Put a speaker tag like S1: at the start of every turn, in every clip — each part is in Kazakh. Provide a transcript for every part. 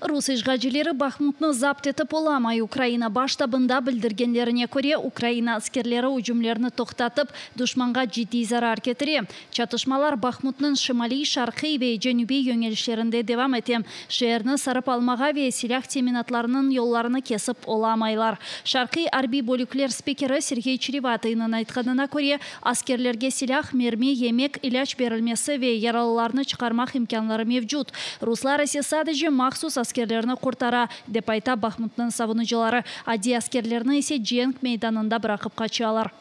S1: Рус ишгалчылары Бахмутны запт етіп оламай. Украина баштабында білдіргенлеріне көре, Украина аскерлері ұжымлеріні тоқтатып, душманға жети зарар кетіре. Чатышмалар Бахмутның шымали, шарқи ве женюби йөңелішерінде девам етем. Шерні сарып алмаға ве силях теминатларының yollarını кесіп оламайлар. Шарқи арби бөліклер спикері Сергей Чреватыйның айтқанына көре, аскерлерге силях, мерми, емек, иляч берілмесі ве яралыларны чықармақ имканлары мевжуд. Руслар есе садыжы мақсус аскерлеріні құртара, деп айта Бахмутның савынычылары. Ади аскерлеріні есе Дженг мейданында бірақып қачалар.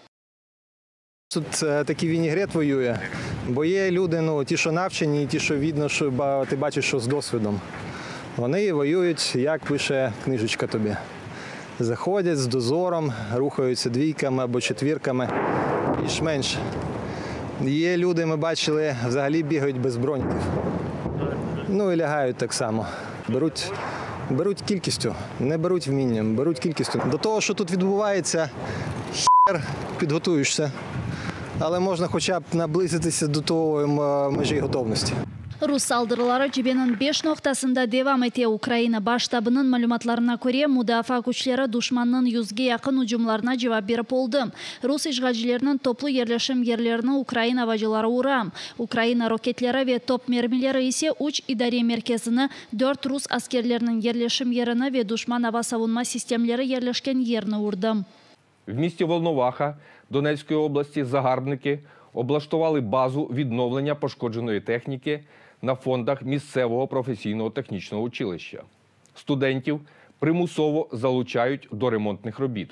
S2: Тут такий вінігрет воює, бо є люди, ті, що навчені, і ті, що видно, що ти бачиш, що з досвідом. Вони воюють, як пише книжечка тобі. Заходять з дозором, рухаються двійками або четвірками, більш-менш. Є люди, ми бачили, взагалі бігають без броньків. І лягають так само. Беруть кількістю, не беруть вмінням, беруть кількістю. До того, що тут відбувається, підготуєшся, але можна хоча б наблизитися до того межі готовності.
S1: Рус салдырлары жебенің 5 ноқтасында девам ете. Украина баштабының мәлуматларына көре, мудафа күчлері душманның 100-ге яқын ұжымларына жауап беріп болды. Рус ишгалчыларының топлы ерлешім ерлерінің Украина вajылары урам. Украина рокетлері ве топ мермилері есе уч идаре мерkezini 4 рус аскерлерінің ерлешім еріні ве душман ава савунма системлері ерлешкен ерні урдым.
S3: В місті Волноваха Донецької області загарбники облаштували базу відновлення пошкодженої техніки на фондах місцевого професійного технічного училища. Студентів примусово залучають до ремонтних робіт.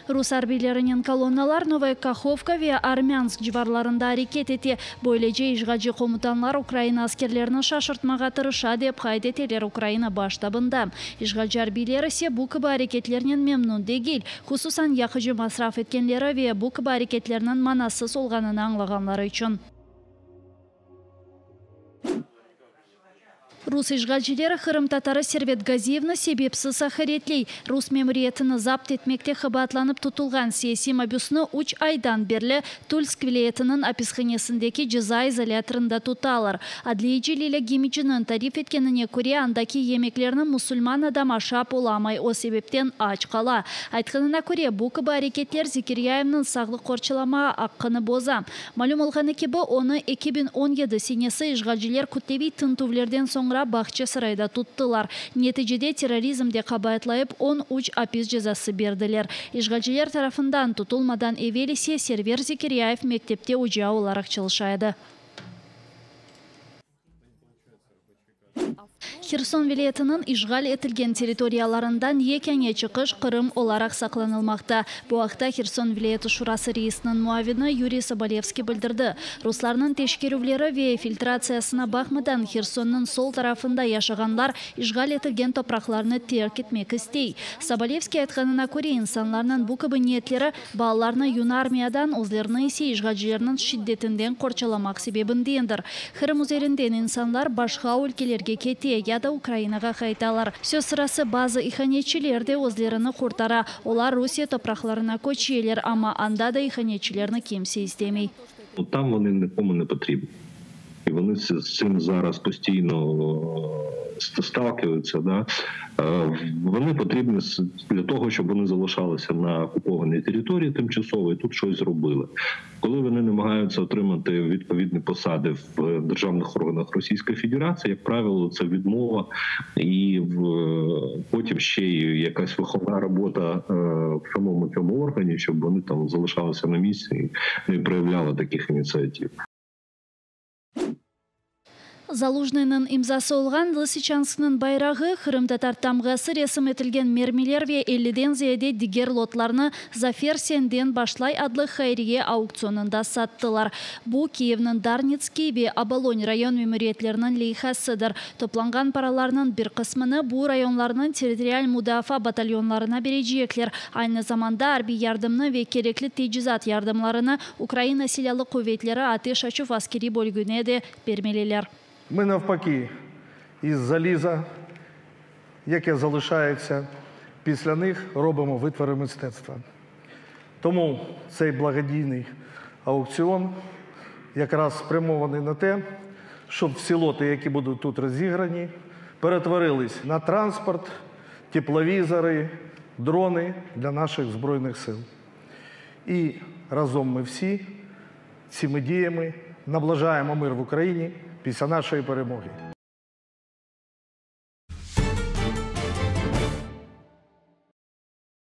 S1: Рус арбилерінің колонналар Новая Каховка ве Армянск жыварларында әрекет ете. Бойлеже ишгалчы комутанлар Украина аскерлерінің шашыртмаға тырыша деп хайдетелер Украина баштабында. Ишгалчы арбилері се бұл кыбы әрекетлерінен мемнун дегел. Хусусан яқыжы масраф еткенлері ве бұл кыбы әрекетлерінің манасы солғанын аңлағанлары үшін. Рус ишгалчылары Хырым татары Сервет Газиевна себепсі сахаретлей. Рус мемориетіні запт етмекте хабатланып тұтылған сессия мабюсны 3 айдан берлі Тульск вилаетінің аписханесіндегі жаза изоляторында тұталар. Адлейджи Лиля Гимиджінің тариф еткеніне көре андаки емеклерінің мұсылман адам ашап оламай о себептен ач қала. Айтқанына көре бұл кыбы әрекеттер Зекиряевның сағлық қорчылама аққыны боза. Малюм олғаны кебі оны 2017 сенесі ишгалчылар күттеви тынтувлерден соңра бақчы сырайда туттылар. Нетижеде терроризмде қабайтлайып 13 апис жазасы берділер. Ишгалчылар тарафындан тұтылмадан евелесе Сервер Зекиряев мектепте ұжа оларақ чылшайды. Херсон вилаетінің ишгал етілген территорияларындан екенге чықыш Қырым оларақ сақланылмақта. Бұл ақта Херсон вилаеті шурасы рейсінің муавины Юрий Соболевский білдірді. Русларның тешкерулері ве фильтрациясына бақмыдан Херсонның сол тарафында яшағанлар ишгал етілген топрақларыны терк етмек істей. Соболевский айтқанына көре инсанларның бұл кыбы ниетлері балаларны юна армиядан озлерны есе ишгалчыларының шиддетінден қорчаламақ себебіндендір. Қырым üzerinden инсанлар башқа өлкелерге кете, яда Украинаға қайталар. Сөз сырасы базы иханетчілерді өзлеріні құртара. Олар Русия топрақларына көчелер, ама анда да иханетчілеріні кемсе істемей.
S4: Там вони нікому не потрібні. І вони з цим зараз постійно сталкиваються. Да? Вони потрібні для того, щоб вони залишалися на окупованій території тимчасово і тут щось зробили. Коли вони намагаються отримати відповідні посади в державних органах Російської Федерації, як правило, це відмова і потім ще й якась виховна робота в самому цьому органі, щоб вони там залишалися на місці і не проявляли таких ініціатив.
S1: Залужныйның имзасы олған Лысичанскның байрағы Хырым татар тамғасы ресім етілген мермилер ве 50-ден зияде дигер лотларны Зафер Сенден башлай адлы хайрие аукционында саттылар. Бұл Киевның Дарницкий ве Абалонь район мемориетлерінің лейхасыдыр. Топланған параларының бір қысмыны бұл районларының территориаль мудафа батальонларына бережеклер. Айны заманда арби ярдымны ве кереклі тейджизат ярдымларыны Украина силялы куветлері атеш ачув аскери бөлгіне де бермелелер.
S5: Ми навпаки із заліза, яке залишається після них, робимо витвори мистецтва. Тому цей благодійний аукціон якраз спрямований на те, щоб всі лоти, які будуть тут розіграні, перетворились на транспорт, тепловізори, дрони для наших Збройних сил. І разом ми всі цими діями наближаємо мир в Україні після нашої перемоги.